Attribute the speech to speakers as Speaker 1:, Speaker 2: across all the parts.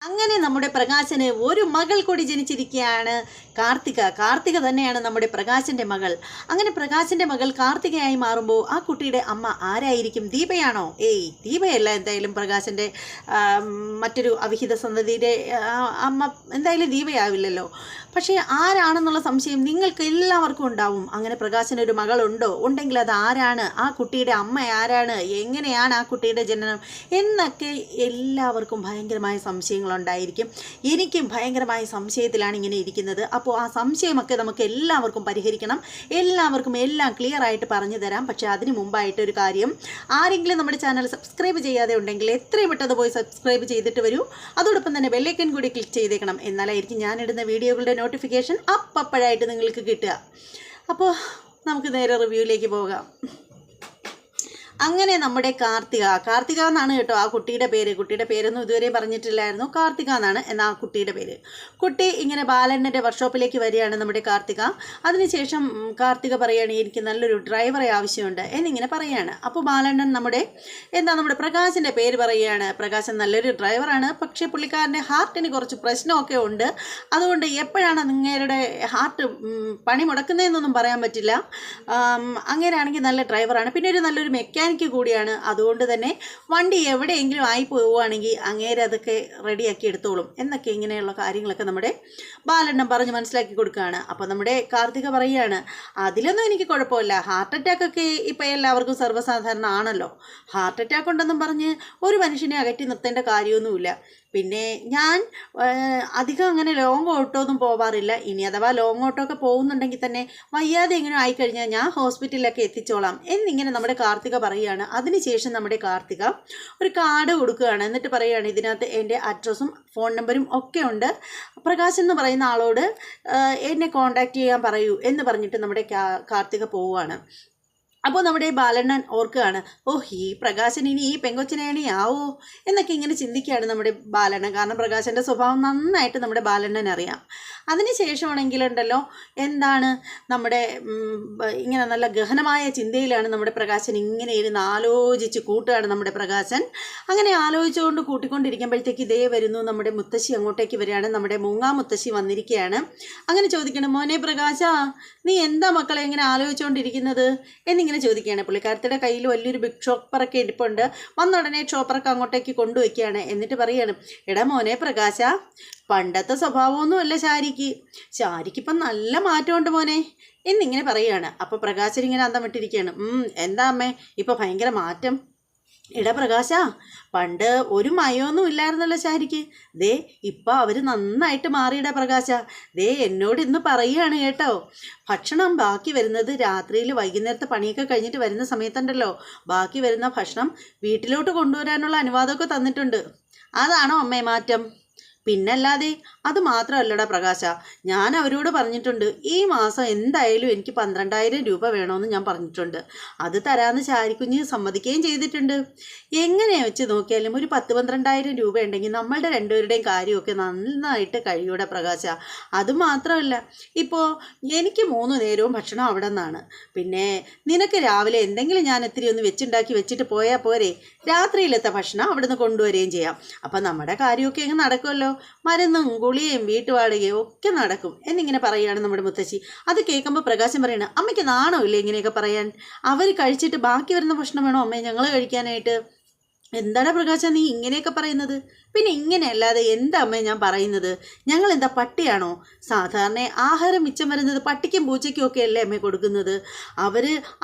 Speaker 1: അങ്ങനെ നമ്മുടെ പ്രകാശന് ഒരു മകൾ കൂടി ജനിച്ചിരിക്കുകയാണ്. കാർത്തിക തന്നെയാണ് നമ്മുടെ പ്രകാശന്റെ മകൾ. അങ്ങനെ പ്രകാശന്റെ മകൾ കാർത്തികയായി മാറുമ്പോൾ ആ കുട്ടിയുടെ അമ്മ ആരായിരിക്കും? ദീപയാണോ? ഏയ്, ദീപയല്ല. എന്തായാലും പ്രകാശന്റെ മറ്റൊരു അവിഹിത സന്തതിയുടെ അമ്മ എന്തായാലും ദീപയാവില്ലല്ലോ. പക്ഷേ ആരാണെന്നുള്ള സംശയം നിങ്ങൾക്ക് എല്ലാവർക്കും ഉണ്ടാവും. അങ്ങനെ പ്രകാശനൊരു മകളുണ്ടോ? ഉണ്ടെങ്കിൽ അത് ആരാണ്? ആ കുട്ടിയുടെ അമ്മ ആരാണ്? എങ്ങനെയാണ് ആ കുട്ടിയുടെ ജനനം എന്നൊക്കെ എല്ലാവർക്കും ഭയങ്കരമായ സംശയങ്ങളുണ്ടായിരിക്കും. എനിക്കും ഭയങ്കരമായ സംശയത്തിലാണ് ഇങ്ങനെ ഇരിക്കുന്നത്. അപ്പോൾ ആ സംശയമൊക്കെ നമുക്ക് എല്ലാവർക്കും പരിഹരിക്കണം. എല്ലാവർക്കും എല്ലാം ക്ലിയർ ആയിട്ട് പറഞ്ഞു തരാം. പക്ഷേ അതിന് മുമ്പായിട്ടൊരു കാര്യം, ആരെങ്കിലും നമ്മുടെ ചാനൽ സബ്സ്ക്രൈബ് ചെയ്യാതെ ഉണ്ടെങ്കിൽ എത്രയും പെട്ടെന്ന് പോയി സബ്സ്ക്രൈബ് ചെയ്തിട്ട് വരൂ. അതോടൊപ്പം തന്നെ ബെല്ലൈക്കൻ കൂടി ക്ലിക്ക് ചെയ്തേക്കണം. എന്നാലായിരിക്കും ഞാനിടുന്ന വീഡിയോകളുടെ നോട്ടിഫിക്കേഷൻ അപ്പോഴായിട്ട് നിങ്ങൾക്ക് കിട്ടുക. അപ്പോൾ നമുക്ക് നേരെ റിവ്യൂയിലേക്ക് പോകാം. അങ്ങനെ നമ്മുടെ കാർത്തിക എന്നാണ് കേട്ടോ ആ കുട്ടിയുടെ പേരൊന്നും ഇതുവരെ പറഞ്ഞിട്ടില്ലായിരുന്നു. കാർത്തിക എന്നാണ് ആ കുട്ടിയുടെ പേര്. കുട്ടി ഇങ്ങനെ ബാലണ്ണൻ്റെ വർക്ക്ഷോപ്പിലേക്ക് വരികയാണ് നമ്മുടെ കാർത്തിക. അതിനുശേഷം കാർത്തിക പറയുകയാണ്, എനിക്ക് നല്ലൊരു ഡ്രൈവറെ ആവശ്യമുണ്ട് എന്നിങ്ങനെ പറയുകയാണ്. അപ്പോൾ ബാലണ്ണൻ നമ്മുടെ പ്രകാശിൻ്റെ പേര് പറയുകയാണ്. പ്രകാശൻ നല്ലൊരു ഡ്രൈവറാണ്, പക്ഷേ പുള്ളിക്കാരൻ്റെ ഹാർട്ടിന് കുറച്ച് പ്രശ്നമൊക്കെ ഉണ്ട്. അതുകൊണ്ട് എപ്പോഴാണ് നിങ്ങളുടെ ഹാർട്ട് പണി മുടക്കുന്നതെന്നൊന്നും പറയാൻ പറ്റില്ല. അങ്ങനെയാണെങ്കിൽ നല്ല ഡ്രൈവറാണ്, പിന്നെ നല്ലൊരു മെക്കാനിക് കൂടിയാണ്. അതുകൊണ്ട് തന്നെ വണ്ടി എവിടെയെങ്കിലും ആയി പോവുകയാണെങ്കിൽ അങ്ങേരെ അതൊക്കെ റെഡിയാക്കി എടുത്തോളും എന്നൊക്കെ ഇങ്ങനെയുള്ള കാര്യങ്ങളൊക്കെ നമ്മുടെ ബാലണ്ണൻ പറഞ്ഞ് മനസ്സിലാക്കി കൊടുക്കുകയാണ്. അപ്പോൾ നമ്മുടെ കാർത്തിക പറയുകയാണ്, അതിലൊന്നും എനിക്ക് കുഴപ്പമില്ല. ഹാർട്ട് അറ്റാക്ക് ഒക്കെ ഇപ്പം എല്ലാവർക്കും സർവ്വസാധാരണ ആണല്ലോ. ഹാർട്ട് അറ്റാക്ക് ഉണ്ടെന്നും പറഞ്ഞ് ഒരു മനുഷ്യനെ അകറ്റി നിർത്തേണ്ട കാര്യമൊന്നുമില്ല. പിന്നെ ഞാൻ അധികം അങ്ങനെ ലോങ് ഓട്ടോ ഒന്നും പോവാറില്ല. ഇനി അഥവാ ലോങ് ഓട്ടോ ഒക്കെ പോകുന്നുണ്ടെങ്കിൽ തന്നെ വയ്യാതെ എങ്ങനെ ആയിക്കഴിഞ്ഞാൽ ഞാൻ ഹോസ്പിറ്റലിലൊക്കെ എത്തിച്ചോളാം എന്നിങ്ങനെ നമ്മുടെ കാർത്തിക പറയുകയാണ്. അതിനുശേഷം നമ്മുടെ കാർത്തിക ഒരു കാർഡ് കൊടുക്കുകയാണ്. എന്നിട്ട് പറയുകയാണ്, ഇതിനകത്ത് എൻ്റെ അഡ്രസ്സും ഫോൺ നമ്പരും ഒക്കെ ഉണ്ട്. പ്രകാശ് എന്ന് പറയുന്ന ആളോട് എന്നെ കോൺടാക്റ്റ് ചെയ്യാൻ പറയൂ എന്ന് പറഞ്ഞിട്ട് നമ്മുടെ കാർത്തിക പോവുകയാണ്. അപ്പോൾ നമ്മുടെ ബാലണ്ണൻ ഓർക്കുകയാണ്, ഈ പ്രകാശൻ ഇനി ഈ പെങ്കൊച്ചിനേണി ആവോ എന്നൊക്കെ ഇങ്ങനെ ചിന്തിക്കുകയാണ് നമ്മുടെ ബാലണ്ണൻ. കാരണം പ്രകാശൻ്റെ സ്വഭാവം നന്നായിട്ട് നമ്മുടെ ബാലണ്ണൻ അറിയാം. അതിനുശേഷമാണെങ്കിലുണ്ടല്ലോ നമ്മുടെ ഇങ്ങനെ നല്ല ഗഹനമായ ചിന്തയിലാണ് നമ്മുടെ പ്രകാശൻ. ഇങ്ങനെ ഇരുന്ന് ആലോചിച്ച് കൂട്ടുകയാണ് നമ്മുടെ പ്രകാശൻ. അങ്ങനെ ആലോചിച്ചുകൊണ്ട് കൂട്ടിക്കൊണ്ടിരിക്കുമ്പോഴത്തേക്ക് ഇതേ വരുന്നു നമ്മുടെ മുത്തശ്ശി അങ്ങോട്ടേക്ക് വരികയാണ്. നമ്മുടെ മൂങ്ങാ മുത്തശ്ശി വന്നിരിക്കുകയാണ്. അങ്ങനെ ചോദിക്കണം, മോനെ പ്രകാശ, നീ എന്താ മക്കളെ ഇങ്ങനെ ആലോചിച്ചുകൊണ്ടിരിക്കുന്നത് എന്നിങ്ങനെ ചോദിക്കുകയാണ്. പുള്ളിക്കാരത്തിയുടെ കയ്യിൽ വലിയൊരു ബിഗ് ചോപ്പറൊക്കെ ഇരിപ്പുണ്ട്. വന്ന ഉടനെ ചോപ്പറൊക്കെ അങ്ങോട്ടേക്ക് കൊണ്ടുവയ്ക്കുകയാണ്. എന്നിട്ട് പറയുകയാണ്, എടാ മോനെ പ്രകാശ, പണ്ടത്തെ സ്വഭാവമൊന്നുമല്ല ശാരിക്കിപ്പം നല്ല മാറ്റമുണ്ട് മോനെ എന്നിങ്ങനെ പറയുകയാണ്. അപ്പോൾ പ്രകാശൻ ഇങ്ങനെ അന്തം വിട്ടിരിക്കുകയാണ്. എന്താ അമ്മേ ഇപ്പം ഭയങ്കര മാറ്റം? എടാ പ്രകാശ, പണ്ട് ഒരു മയമൊന്നും ഇല്ലായിരുന്നല്ലോ ശാരിക്ക്. ദേ ഇപ്പം അവർ നന്നായിട്ട് മാറിയിടാ പ്രകാശ. ദേ എന്നോട് ഇന്ന് പറയുകയാണ് കേട്ടോ, ഭക്ഷണം ബാക്കി വരുന്നത് രാത്രിയിൽ വൈകുന്നേരത്തെ പണിയൊക്കെ കഴിഞ്ഞിട്ട് വരുന്ന സമയത്തുണ്ടല്ലോ, ബാക്കി വരുന്ന ഭക്ഷണം വീട്ടിലോട്ട് കൊണ്ടുവരാനുള്ള അനുവാദമൊക്കെ തന്നിട്ടുണ്ട്. അതാണോ അമ്മേ മാറ്റം? പിന്നല്ലാതെ. അത് മാത്രമല്ലടാ പ്രകാശ, ഞാൻ അവരോട് പറഞ്ഞിട്ടുണ്ട്, ഈ മാസം എന്തായാലും എനിക്ക് 12,000 രൂപ വേണമെന്ന് ഞാൻ പറഞ്ഞിട്ടുണ്ട്. അത് തരാമെന്ന് ശാരിക്കുഞ്ഞ് സമ്മതിക്കുകയും ചെയ്തിട്ടുണ്ട്. എങ്ങനെ വെച്ച് നോക്കിയാലും ഒരു 10-12,000 രൂപ ഉണ്ടെങ്കിൽ നമ്മളുടെ രണ്ടുപേരുടെയും കാര്യമൊക്കെ നന്നായിട്ട് കഴിയൂടെ പ്രകാശ. അതുമാത്രമല്ല, ഇപ്പോൾ എനിക്ക് 3 നേരവും ഭക്ഷണം അവിടെ നിന്നാണ്. പിന്നെ നിനക്ക് രാവിലെ എന്തെങ്കിലും ഞാൻ ഇത്തിരി ഒന്ന് വെച്ചിട്ട് പോയാൽ പോരെ, രാത്രിയിലത്തെ ഭക്ഷണം അവിടെ നിന്ന് കൊണ്ടുവരികയും ചെയ്യാം. അപ്പം നമ്മുടെ കാര്യമൊക്കെ അങ്ങ് നടക്കുമല്ലോ. മരുന്നും ഗുളിയും വീട്ടുവാടകയും ഒക്കെ നടക്കും എന്നിങ്ങനെ പറയുകയാണ് നമ്മുടെ മുത്തശ്ശി. അത് കേൾക്കുമ്പോൾ പ്രകാശം പറയണം, അമ്മയ്ക്ക് നാണമില്ലേ ഇങ്ങനെയൊക്കെ പറയാൻ? അവർ കഴിച്ചിട്ട് ബാക്കി വരുന്ന ഭക്ഷണം വേണോ അമ്മേ ഞങ്ങൾ കഴിക്കാനായിട്ട്? എന്താണ് പ്രകാശ നീ ഇങ്ങനെയൊക്കെ പറയുന്നത്? പിന്നെ ഇങ്ങനെയല്ലാതെ എന്താ അമ്മേ ഞാൻ പറയുന്നത്? ഞങ്ങൾ എന്താ പട്ടിയാണോ? സാധാരണ ആഹാരം മിച്ചം വരുന്നത് പട്ടിക്കും പൂച്ചയ്ക്കും ഒക്കെ അല്ലേ അമ്മേ കൊടുക്കുന്നത്?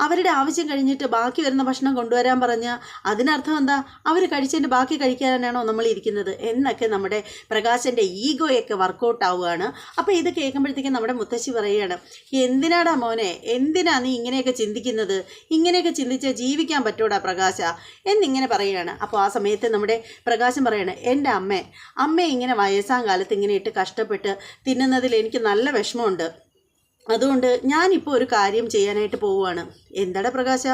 Speaker 1: അവരുടെ ആവശ്യം കഴിഞ്ഞിട്ട് ബാക്കി വരുന്ന ഭക്ഷണം കൊണ്ടുവരാൻ പറഞ്ഞാൽ അതിനർത്ഥം എന്താ? അവർ കഴിച്ചതിൻ്റെ ബാക്കി കഴിക്കാനാണോ നമ്മൾ ഇരിക്കുന്നത് എന്നൊക്കെ നമ്മുടെ പ്രകാശൻ്റെ ഈഗോയൊക്കെ വർക്കൗട്ട് ആവുകയാണ്. അപ്പോൾ ഇത് കേൾക്കുമ്പോഴത്തേക്കും നമ്മുടെ മുത്തശ്ശി പറയുകയാണ്, എന്തിനാടാ മോനെ, എന്തിനാ നീ ഇങ്ങനെയൊക്കെ ചിന്തിക്കുന്നത്? ഇങ്ങനെയൊക്കെ ചിന്തിച്ചാൽ ജീവിക്കാൻ പറ്റൂടാ പ്രകാശ എന്നിങ്ങനെ പറയുകയാണ്. അപ്പോൾ ആ സമയത്ത് നമ്മുടെ പ്രകാശം പറയണേ, എൻ്റെ അമ്മ ഇങ്ങനെ വയസ്സാം കാലത്ത് ഇങ്ങനെ ഇട്ട് കഷ്ടപ്പെട്ട് തിന്നുന്നതിൽ എനിക്ക് നല്ല വിഷമമുണ്ട്. അതുകൊണ്ട് ഞാനിപ്പോൾ ഒരു കാര്യം ചെയ്യാനായിട്ട് പോവുകയാണ്. എന്താടാ പ്രകാശ?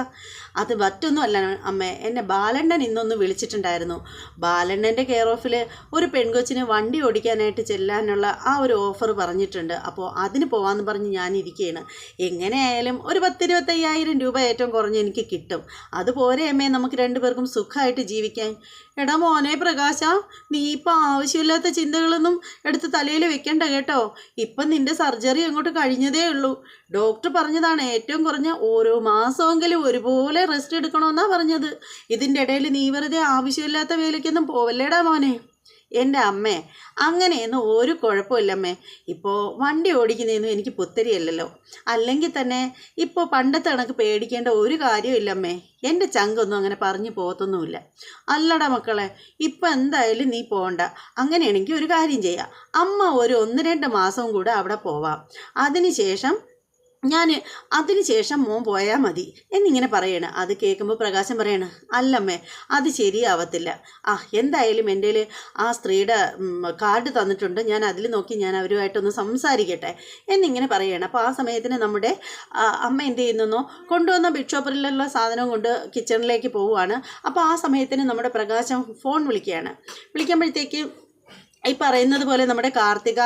Speaker 1: അത് മറ്റൊന്നും അല്ല അമ്മേ, എന്നെ ബാലണ്ണൻ ഇന്നൊന്ന് വിളിച്ചിട്ടുണ്ടായിരുന്നു. ബാലണ്ണൻ്റെ കെയർ ഓഫിൽ ഒരു പെൺകൊച്ചിന് വണ്ടി ഓടിക്കാനായിട്ട് ചെല്ലാനുള്ള ആ ഒരു ഓഫർ പറഞ്ഞിട്ടുണ്ട്. അപ്പോൾ അതിന് പോകാമെന്ന് പറഞ്ഞ് ഞാനിരിക്കുകയാണ്. എങ്ങനെയായാലും ഒരു 10-25,000 രൂപ ഏറ്റവും കുറഞ്ഞ് എനിക്ക് കിട്ടും. അതുപോലെ അമ്മേ നമുക്ക് രണ്ടുപേർക്കും സുഖമായിട്ട് ജീവിക്കാൻ എടാ മോനെ പ്രകാശ, നീ ഇപ്പം ആവശ്യമില്ലാത്ത ചിന്തകളൊന്നും എടുത്ത് തലയിൽ വെക്കണ്ട കേട്ടോ. ഇപ്പം നിന്റെ സർജറി അങ്ങോട്ട് കഴിഞ്ഞതേ ഉള്ളൂ. ഡോക്ടർ പറഞ്ഞതാണ് ഏറ്റവും കുറഞ്ഞ ഓരോ മാസമെങ്കിലും ഒരുപോലെ റെസ്റ്റ് എടുക്കണമെന്നാണ് പറഞ്ഞത്. ഇതിൻ്റെ ഇടയിൽ നീ വെറുതെ ആവശ്യമില്ലാത്ത വേലയ്ക്കൊന്നും പോവല്ലേടാ മോനെ. എൻ്റെ അമ്മേ, അങ്ങനെയൊന്നും ഒരു കുഴപ്പമില്ലമ്മേ. ഇപ്പോൾ വണ്ടി ഓടിക്കുന്നതൊന്നും എനിക്ക് പുത്തരിയല്ലല്ലോ. അല്ലെങ്കിൽ തന്നെ ഇപ്പോൾ പണ്ടത്തെ കണക്ക് പേടിക്കേണ്ട ഒരു കാര്യമില്ലമ്മേ. എൻ്റെ ചങ്കൊന്നും അങ്ങനെ പറഞ്ഞു പോകത്തൊന്നുമില്ല. അല്ലടാ മക്കളെ, ഇപ്പം എന്തായാലും നീ പോകണ്ട. അങ്ങനെയാണെങ്കിൽ ഒരു കാര്യം ചെയ്യാം. അമ്മ ഒരു 1-2 മാസവും കൂടെ അവിടെ പോവാം. അതിനുശേഷം മോൻ പോയാൽ മതി എന്നിങ്ങനെ പറയണം. അത് കേൾക്കുമ്പോൾ പ്രകാശം പറയണം, അല്ലമ്മേ അത് ശരിയാവത്തില്ല. എന്തായാലും എൻ്റെ ആ സ്ത്രീയുടെ കാർഡ് തന്നിട്ടുണ്ട്, ഞാൻ അതിൽ നോക്കി ഞാൻ അവരുമായിട്ടൊന്ന് സംസാരിക്കട്ടെ എന്നിങ്ങനെ പറയണം. അപ്പോൾ ആ സമയത്തിന് നമ്മുടെ അമ്മ എന്ത് ചെയ്യുന്നോ, കൊണ്ടുവന്ന ബിഗ് ഷോപ്പറിലുള്ള സാധനം കൊണ്ട് കിച്ചണിലേക്ക് പോവുകയാണ്. അപ്പോൾ ആ സമയത്തിന് നമ്മുടെ പ്രകാശം ഫോൺ വിളിക്കുമ്പോഴത്തേക്ക് ഈ പറയുന്നത് പോലെ നമ്മുടെ കാർത്തിക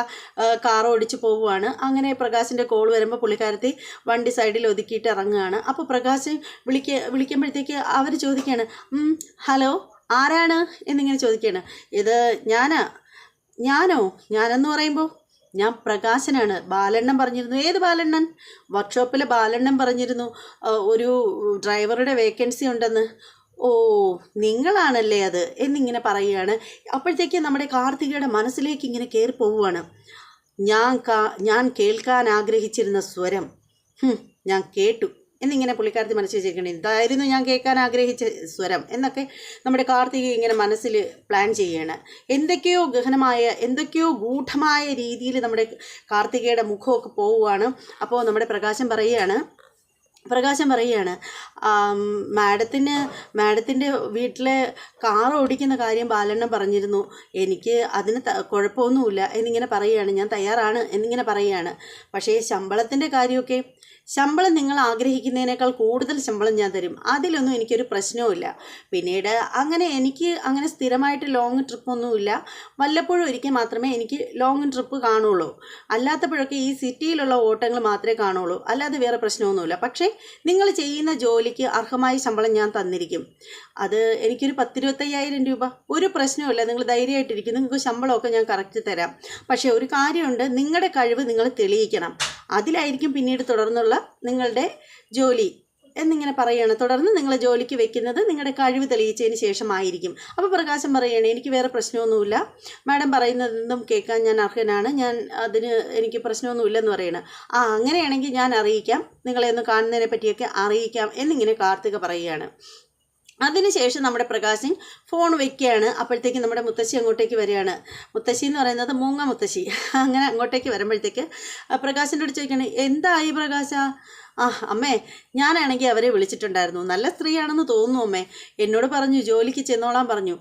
Speaker 1: കാർ ഓടിച്ച് പോവുകയാണ്. അങ്ങനെ പ്രകാശിൻ്റെ കോൾ വരുമ്പോൾ പുള്ളിക്കാരത്തി വണ്ടി സൈഡിൽ ഒതുക്കിയിട്ട് ഇറങ്ങുകയാണ്. അപ്പോൾ പ്രകാശ് വിളിക്കുമ്പോഴത്തേക്ക് അവർ ചോദിക്കുകയാണ്, ഹലോ ആരാണ് എന്നിങ്ങനെ ചോദിക്കുകയാണ്. ഇത് ഞാനെന്ന് പറയുമ്പോൾ ഞാൻ പ്രകാശനാണ്. ബാലണ്ണൻ പറഞ്ഞിരുന്നു. ഏത് ബാലണ്ണൻ? വർക്ക്ഷോപ്പിലെ ബാലണ്ണൻ പറഞ്ഞിരുന്നു ഒരു ഡ്രൈവറുടെ വേക്കൻസി ഉണ്ടെന്ന്. ഓ, നിങ്ങളാണല്ലേ അത് എന്നിങ്ങനെ പറയുകയാണ്. അപ്പോഴത്തേക്ക് നമ്മുടെ കാർത്തികയുടെ മനസ്സിലേക്ക് ഇങ്ങനെ കയറി പോവുകയാണ്. ഞാൻ കേൾക്കാൻ ആഗ്രഹിച്ചിരുന്ന സ്വരം ഞാൻ കേട്ടു എന്നിങ്ങനെ പുള്ളിക്കാരത്തി മനസ്സിൽ വെച്ചിരിക്കണം. ഇതായിരുന്നു ഞാൻ കേൾക്കാൻ ആഗ്രഹിച്ച സ്വരം എന്നൊക്കെ നമ്മുടെ കാർത്തിക ഇങ്ങനെ മനസ്സിൽ പ്ലാൻ ചെയ്യുകയാണ്. എന്തൊക്കെയോ ഗൂഢമായ രീതിയിൽ നമ്മുടെ കാർത്തികയുടെ മുഖമൊക്കെ പോവുകയാണ്. അപ്പോൾ നമ്മുടെ പ്രകാശം പറയുകയാണ്, മാഡത്തിൻ്റെ വീട്ടിലെ കാർ ഓടിക്കുന്ന കാര്യം ബാലണ്ണൻ പറഞ്ഞിരുന്നു. എനിക്ക് അതിന് കുഴപ്പമൊന്നുമില്ല എന്നിങ്ങനെ പറയുകയാണ്. ഞാൻ തയ്യാറാണ് എന്നിങ്ങനെ പറയുകയാണ്. പക്ഷേ ശമ്പളത്തിൻ്റെ കാര്യമൊക്കെ, ശമ്പളം നിങ്ങൾ ആഗ്രഹിക്കുന്നതിനേക്കാൾ കൂടുതൽ ശമ്പളം ഞാൻ തരും. അതിലൊന്നും എനിക്കൊരു പ്രശ്നവുമില്ല. പിന്നീട് എനിക്ക് അങ്ങനെ സ്ഥിരമായിട്ട് ലോങ് ട്രിപ്പൊന്നുമില്ല. വല്ലപ്പോഴും ഒരിക്കൽ മാത്രമേ എനിക്ക് ലോങ് ട്രിപ്പ് കാണുള്ളൂ. അല്ലാത്തപ്പോഴൊക്കെ ഈ സിറ്റിയിലുള്ള ഓട്ടങ്ങൾ മാത്രമേ കാണുള്ളൂ. അല്ലാതെ വേറെ പ്രശ്നമൊന്നുമില്ല. പക്ഷേ നിങ്ങൾ ചെയ്യുന്ന ജോലിക്ക് അർഹമായ ശമ്പളം ഞാൻ തന്നിരിക്കും. അത് എനിക്കൊരു 10-25,000 രൂപ, ഒരു പ്രശ്നവുമില്ല. നിങ്ങൾ ധൈര്യമായിട്ടിരിക്കും. നിങ്ങൾക്ക് ശമ്പളമൊക്കെ ഞാൻ കറക്റ്റ് തരാം. പക്ഷേ ഒരു കാര്യമുണ്ട്, നിങ്ങളുടെ കഴിവ് നിങ്ങൾ തെളിയിക്കണം. അതിലായിരിക്കും പിന്നീട് തുടർന്നുള്ള നിങ്ങളുടെ ജോലി എന്നിങ്ങനെ പറയുകയാണ്. തുടർന്ന് നിങ്ങളെ ജോലിക്ക് വെക്കുന്നത് നിങ്ങളുടെ കഴിവ് തെളിയിച്ചതിന് ശേഷമായിരിക്കും. അപ്പോൾ പ്രകാശം പറയുകയാണ്, എനിക്ക് വേറെ പ്രശ്നമൊന്നുമില്ല. മാഡം പറയുന്നതെന്തും കേൾക്കാൻ ഞാൻ അർഹനാണ്. അതിന് എനിക്ക് പ്രശ്നമൊന്നുമില്ലെന്ന് പറയണം. അങ്ങനെയാണെങ്കിൽ ഞാൻ അറിയിക്കാം, നിങ്ങളെ ഒന്ന് കാണുന്നതിനെ പറ്റിയൊക്കെ അറിയിക്കാം എന്നിങ്ങനെ കാർത്തിക പറയുകയാണ്. അതിനുശേഷം നമ്മുടെ പ്രകാശൻ ഫോൺ വയ്ക്കുകയാണ്. അപ്പോഴത്തേക്ക് നമ്മുടെ മുത്തശ്ശി അങ്ങോട്ടേക്ക് വരികയാണ്. മുത്തശ്ശി എന്ന് പറയുന്നത് മൂങ്ങ മുത്തശ്ശി. അങ്ങനെ അങ്ങോട്ടേക്ക് വരുമ്പോഴത്തേക്ക് പ്രകാശിനോട് ചോദിക്കുകയാണ്, എന്തായി പ്രകാശ? അമ്മേ, ഞാനാണെങ്കിൽ അവരെ വിളിച്ചിട്ടുണ്ടായിരുന്നു. നല്ല സ്ത്രീയാണെന്ന് തോന്നുന്നു അമ്മേ. എന്നോട് പറഞ്ഞു ജോലിക്ക് ചെന്നോളാൻ പറഞ്ഞു.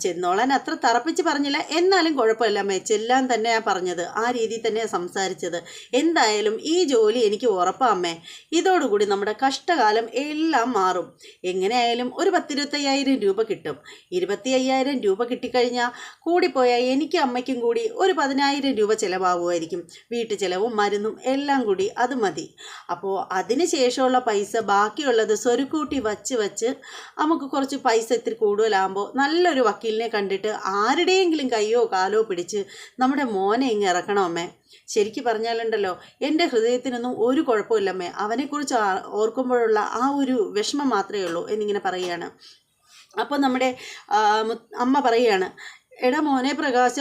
Speaker 1: ചെന്നോളാൻ അത്ര തറപ്പിച്ച് പറഞ്ഞില്ല, എന്നാലും കുഴപ്പമില്ല അമ്മേ, ചെല്ലാൻ തന്നെയാണ് പറഞ്ഞത്. ആ രീതിയിൽ തന്നെയാണ് സംസാരിച്ചത്. എന്തായാലും ഈ ജോലി എനിക്ക് ഉറപ്പാ അമ്മേ. ഇതോടുകൂടി നമ്മുടെ കഷ്ടകാലം എല്ലാം മാറും. എങ്ങനെയായാലും ഒരു 10-25,000 രൂപ കിട്ടും. 25,000 രൂപ കിട്ടിക്കഴിഞ്ഞാൽ കൂടിപ്പോയാൽ എനിക്ക് അമ്മയ്ക്കും കൂടി ഒരു 10,000 രൂപ ചിലവാകുമായിരിക്കും. വീട്ടു ചിലവും മരുന്നും എല്ലാം കൂടി അത് മതി. അപ്പോൾ അതിന് ശേഷമുള്ള പൈസ ബാക്കിയുള്ളത് സ്വരുക്കൂട്ടി വച്ച് നമുക്ക് കുറച്ച് പൈസ ഇത്തിരി കൂടുതലാകുമ്പോൾ നല്ലൊരു വക്കീലിനെ കണ്ടിട്ട് ആരുടെയെങ്കിലും കയ്യോ കാലോ പിടിച്ച് നമ്മുടെ മോനെ ഇങ്ങ് ഇറക്കണം അമ്മേ. ശരിക്കും പറഞ്ഞാലുണ്ടല്ലോ, എൻ്റെ ഹൃദയത്തിനൊന്നും ഒരു കുഴപ്പമില്ലമ്മേ. അവനെക്കുറിച്ച് ഓർക്കുമ്പോഴുള്ള ആ ഒരു വിഷമം മാത്രമേ ഉള്ളൂ എന്നിങ്ങനെ പറയുകയാണ്. അപ്പോൾ നമ്മുടെ അമ്മ പറയുകയാണ്, എടാ മോനെ പ്രകാശ,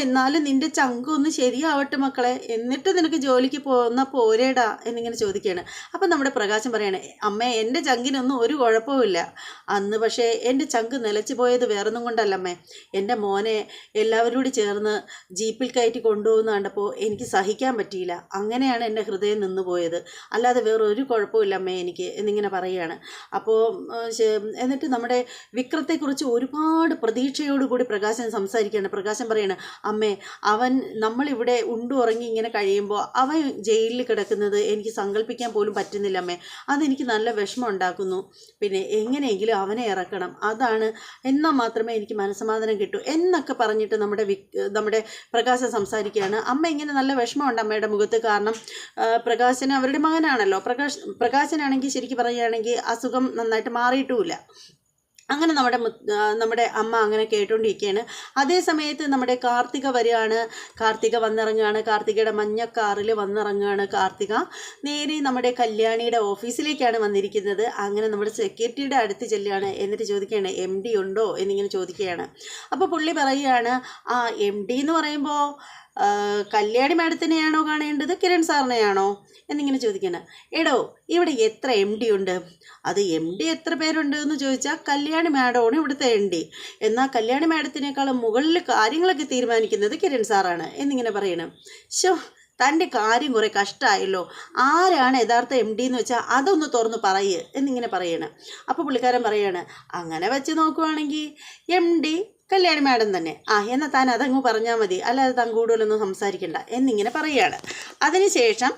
Speaker 1: എന്നാലും നിൻ്റെ ചങ്കൊന്ന് ശരിയാവട്ടെ മക്കളെ, എന്നിട്ട് നിനക്ക് ജോലിക്ക് പോന്ന പോരേടാ എന്നിങ്ങനെ ചോദിക്കുകയാണ്. അപ്പം നമ്മുടെ പ്രകാശം പറയണേ, അമ്മേ എൻ്റെ ചങ്കിനൊന്നും ഒരു കുഴപ്പമില്ല. അന്ന് പക്ഷേ എൻ്റെ ചങ്ക് നിലച്ചു പോയത് വേറൊന്നും കൊണ്ടല്ലമ്മേ. എൻ്റെ മോനെ എല്ലാവരും കൂടി ചേർന്ന് ജീപ്പിൽ കയറ്റി കൊണ്ടുപോകുന്ന കണ്ടപ്പോൾ എനിക്ക് സഹിക്കാൻ പറ്റിയില്ല. അങ്ങനെയാണ് എൻ്റെ ഹൃദയം നിന്നു പോയത്. അല്ലാതെ വേറൊരു കുഴപ്പമില്ലമ്മേ എനിക്ക് എന്നിങ്ങനെ പറയുകയാണ്. അപ്പോൾ എന്നിട്ട് നമ്മുടെ വിക്രത്തെക്കുറിച്ച് ഒരുപാട് പ്രതീക്ഷയോടുകൂടി പ്രകാശം സംസാരിക്കുകയാണ്. പ്രകാശം പറയാണ്, അമ്മേ, നമ്മളിവിടെ ഉറങ്ങി ഇങ്ങനെ കഴിയുമ്പോൾ അവൻ ജയിലിൽ കിടക്കുന്നത് എനിക്ക് സങ്കല്പിക്കാൻ പോലും പറ്റുന്നില്ല അമ്മേ. അതെനിക്ക് നല്ല വിഷമം ഉണ്ടാക്കുന്നു. പിന്നെ എങ്ങനെയെങ്കിലും അവനെ ഇറക്കണം, അതാണ്, എന്നാൽ മാത്രമേ എനിക്ക് മനസ്സമാധാനം കിട്ടൂ എന്നൊക്കെ പറഞ്ഞിട്ട് നമ്മുടെ പ്രകാശം സംസാരിക്കുകയാണ്. അമ്മ ഇങ്ങനെ നല്ല വിഷമമുണ്ട് അമ്മയുടെ മുഖത്ത്. കാരണം പ്രകാശന് അവരുടെ മകനാണല്ലോ. പ്രകാശനാണെങ്കിൽ ശരിക്കും പറയുകയാണെങ്കിൽ അസുഖം നന്നായിട്ട് മാറിയിട്ടുമില്ല. അങ്ങനെ നമ്മുടെ അമ്മ അങ്ങനെ കേട്ടുകൊണ്ടിരിക്കുകയാണ്. അതേ സമയത്ത് നമ്മുടെ കാർത്തിക വരികയാണ്. കാർത്തിക വന്നിറങ്ങുകയാണ്. കാർത്തികയുടെ മഞ്ഞ കാറിൽ വന്നിറങ്ങുകയാണ്. കാർത്തിക നേരെ നമ്മുടെ കല്യാണിയുടെ ഓഫീസിലേക്കാണ് വന്നിരിക്കുന്നത്. അങ്ങനെ നമ്മുടെ സെക്യൂരിറ്റിയുടെ അടുത്ത് ചെല്ലുകയാണ്. എന്നിട്ട് ചോദിക്കുകയാണ്, MD ഉണ്ടോ എന്നിങ്ങനെ ചോദിക്കുകയാണ്. അപ്പോൾ പുള്ളി പറയുകയാണ്, MD എന്ന് പറയുമ്പോൾ കല്യാണി മാഡത്തിനെയാണോ കാണേണ്ടത്, കിരൺ സാറിനെയാണോ എന്നിങ്ങനെ ചോദിക്കണം. എടോ, ഇവിടെ എത്ര MD ഉണ്ട്? അത് MD എത്ര പേരുണ്ട് എന്ന് ചോദിച്ചാൽ കല്യാണി മാഡമാണ് ഇവിടുത്തെ MD. എന്നാൽ കല്യാണി മാഡത്തിനേക്കാളും മുകളിൽ കാര്യങ്ങളൊക്കെ തീരുമാനിക്കുന്നത് കിരൺ സാറാണ് എന്നിങ്ങനെ പറയണം. ശോ, തൻ്റെ കാര്യം കുറേ കഷ്ടമായല്ലോ. ആരാണ് യഥാർത്ഥ MD എന്ന് വെച്ചാൽ അതൊന്ന് തുറന്ന് പറയ് എന്നിങ്ങനെ പറയണം. അപ്പോൾ പുള്ളിക്കാരൻ പറയാണ്, അങ്ങനെ വെച്ച് നോക്കുവാണെങ്കിൽ MD കല്യാണി മാഡം തന്നെ. എന്നാൽ താൻ അതങ്ങ് പറഞ്ഞാൽ മതി, അല്ലാതെ താൻ കൂടുതലൊന്നും സംസാരിക്കണ്ട എന്നിങ്ങനെ പറയുകയാണ്. അതിനുശേഷം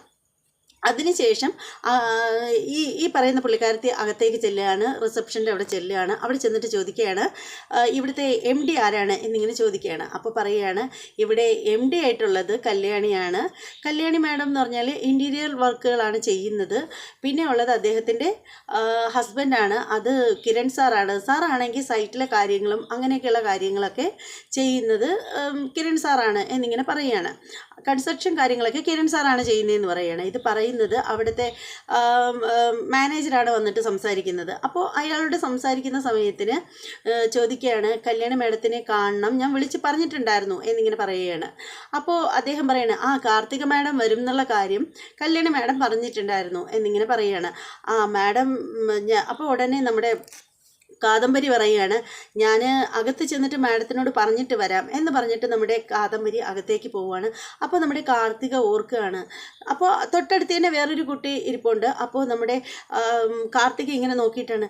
Speaker 1: ഈ പറയുന്ന പുള്ളിക്കാരത്തി അകത്തേക്ക് ചെല്ലുകയാണ്. റിസപ്ഷൻ്റെ അവിടെ ചെല്ലുകയാണ്. അവിടെ ചെന്നിട്ട് ചോദിക്കുകയാണ്, ഇവിടുത്തെ MD ആരാണ് എന്നിങ്ങനെ ചോദിക്കുകയാണ്. അപ്പോൾ പറയുകയാണ്, ഇവിടെ MD ആയിട്ടുള്ളത് കല്യാണിയാണ്. കല്യാണി മാഡം എന്ന് പറഞ്ഞാൽ ഇൻറ്റീരിയർ വർക്കുകളാണ് ചെയ്യുന്നത്. പിന്നെ ഉള്ളത് അദ്ദേഹത്തിൻ്റെ ഹസ്ബൻഡാണ്, അത് കിരൺ സാറാണ്. സാറാണെങ്കിൽ സൈറ്റിലെ കാര്യങ്ങളും അങ്ങനെയൊക്കെയുള്ള കാര്യങ്ങളൊക്കെ ചെയ്യുന്നത് കിരൺ സാറാണ് എന്നിങ്ങനെ പറയുകയാണ്. കൺസ്ട്രക്ഷൻ കാര്യങ്ങളൊക്കെ കിരൺ സാറാണ് ചെയ്യുന്നതെന്ന് പറയുകയാണ്. ഇത് പറയുന്നത് അവിടുത്തെ മാനേജറാണ് വന്നിട്ട് സംസാരിക്കുന്നത്. അപ്പോൾ അയാളോട് സംസാരിക്കുന്ന സമയത്തിന് ചോദിക്കുകയാണ്, കല്യാണി മാഡത്തിനെ കാണണം, ഞാൻ വിളിച്ച് പറഞ്ഞിട്ടുണ്ടായിരുന്നു എന്നിങ്ങനെ പറയുകയാണ്. അപ്പോൾ അദ്ദേഹം പറയാണ്, കാർത്തിക മാഡം വരും എന്നുള്ള കാര്യം കല്യാണി മാഡം പറഞ്ഞിട്ടുണ്ടായിരുന്നു എന്നിങ്ങനെ പറയുകയാണ്. മാഡം അപ്പോൾ ഉടനെ നമ്മുടെ കാദംബരി പറയുകയാണ്, ഞാൻ അകത്ത് ചെന്നിട്ട് മാഡത്തിനോട് പറഞ്ഞിട്ട് വരാം എന്ന് പറഞ്ഞിട്ട് നമ്മുടെ കാദംബരി അകത്തേക്ക് പോവുകയാണ്. അപ്പോൾ നമ്മുടെ കാർത്തിക ഓർക്കുകയാണ്. അപ്പോൾ തൊട്ടടുത്ത് തന്നെ വേറൊരു കുട്ടി ഇരിപ്പുണ്ട്. അപ്പോൾ നമ്മുടെ കാർത്തിക ഇങ്ങനെ നോക്കിയിട്ടാണ്,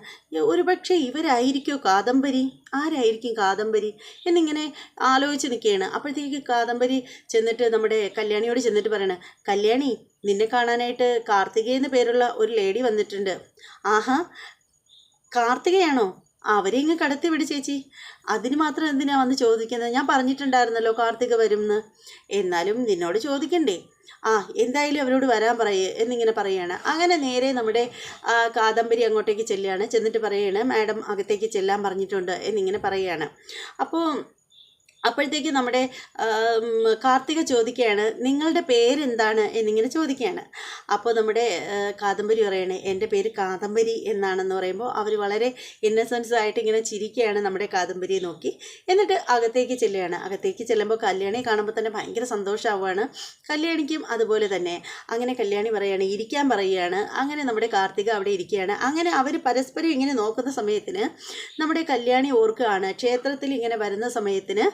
Speaker 1: ഒരുപക്ഷെ ഇവരായിരിക്കുമോ കാദംബരി, ആരായിരിക്കും കാദംബരി എന്നിങ്ങനെ ആലോചിച്ച് നിൽക്കുകയാണ്. അപ്പോഴത്തേക്ക് കാദംബരി ചെന്നിട്ട് നമ്മുടെ കല്യാണിയോട് ചെന്നിട്ട് പറയണ, കല്യാണി, നിന്നെ കാണാനായിട്ട് കാർത്തികയെന്ന് പേരുള്ള ഒരു ലേഡി വന്നിട്ടുണ്ട്. കാർത്തികയാണോ? അവരെ ഇങ്ങ് കടത്തി വിട് ചേച്ചി, അതിന് മാത്രം എന്തിനാ വന്ന് ചോദിക്കുന്നത്? ഞാൻ പറഞ്ഞിട്ടുണ്ടായിരുന്നല്ലോ കാർത്തിക വരും എന്ന്. എന്നാലും നിന്നോട് ചോദിക്കണ്ടേ? എന്തായാലും അവരോട് വരാൻ പറയേ എന്നിങ്ങനെ പറയുകയാണ്. അങ്ങനെ നേരെ നമ്മുടെ കാദംബരി അങ്ങോട്ടേക്ക് ചെല്ലുകയാണ്. ചെന്നിട്ട് പറയുകയാണ്, മാഡം അകത്തേക്ക് ചെല്ലാൻ പറഞ്ഞിട്ടുണ്ട് എന്നിങ്ങനെ പറയുകയാണ്. അപ്പോഴത്തേക്ക് നമ്മുടെ കാർത്തിക ചോദിക്കുകയാണ്, നിങ്ങളുടെ പേരെന്താണ് എന്നിങ്ങനെ ചോദിക്കുകയാണ്. അപ്പോൾ നമ്മുടെ കാദംബരി പറയണേ, എൻ്റെ പേര് കാദംബരി എന്നാണെന്ന് പറയുമ്പോൾ അവർ വളരെ ഇന്നസെൻസ് ആയിട്ട് ഇങ്ങനെ ചിരിക്കുകയാണ് നമ്മുടെ കാദംബരിയെ നോക്കി. എന്നിട്ട് അകത്തേക്ക് ചെല്ലുകയാണ്. അകത്തേക്ക് ചെല്ലുമ്പോൾ കല്യാണിയെ കാണുമ്പോൾ തന്നെ ഭയങ്കര സന്തോഷമാവുകയാണ്. കല്യാണിക്കും അതുപോലെ തന്നെ. അങ്ങനെ കല്യാണി പറയുകയാണ്, ഇരിക്കാൻ പറയുകയാണ്. അങ്ങനെ നമ്മുടെ കാർത്തിക അവിടെ ഇരിക്കുകയാണ്. അങ്ങനെ അവർ പരസ്പരം ഇങ്ങനെ നോക്കുന്ന സമയത്തിന് നമ്മുടെ കല്യാണി ഓർക്കുകയാണ്, ക്ഷേത്രത്തിൽ ഇങ്ങനെ വരുന്ന സമയത്തിന്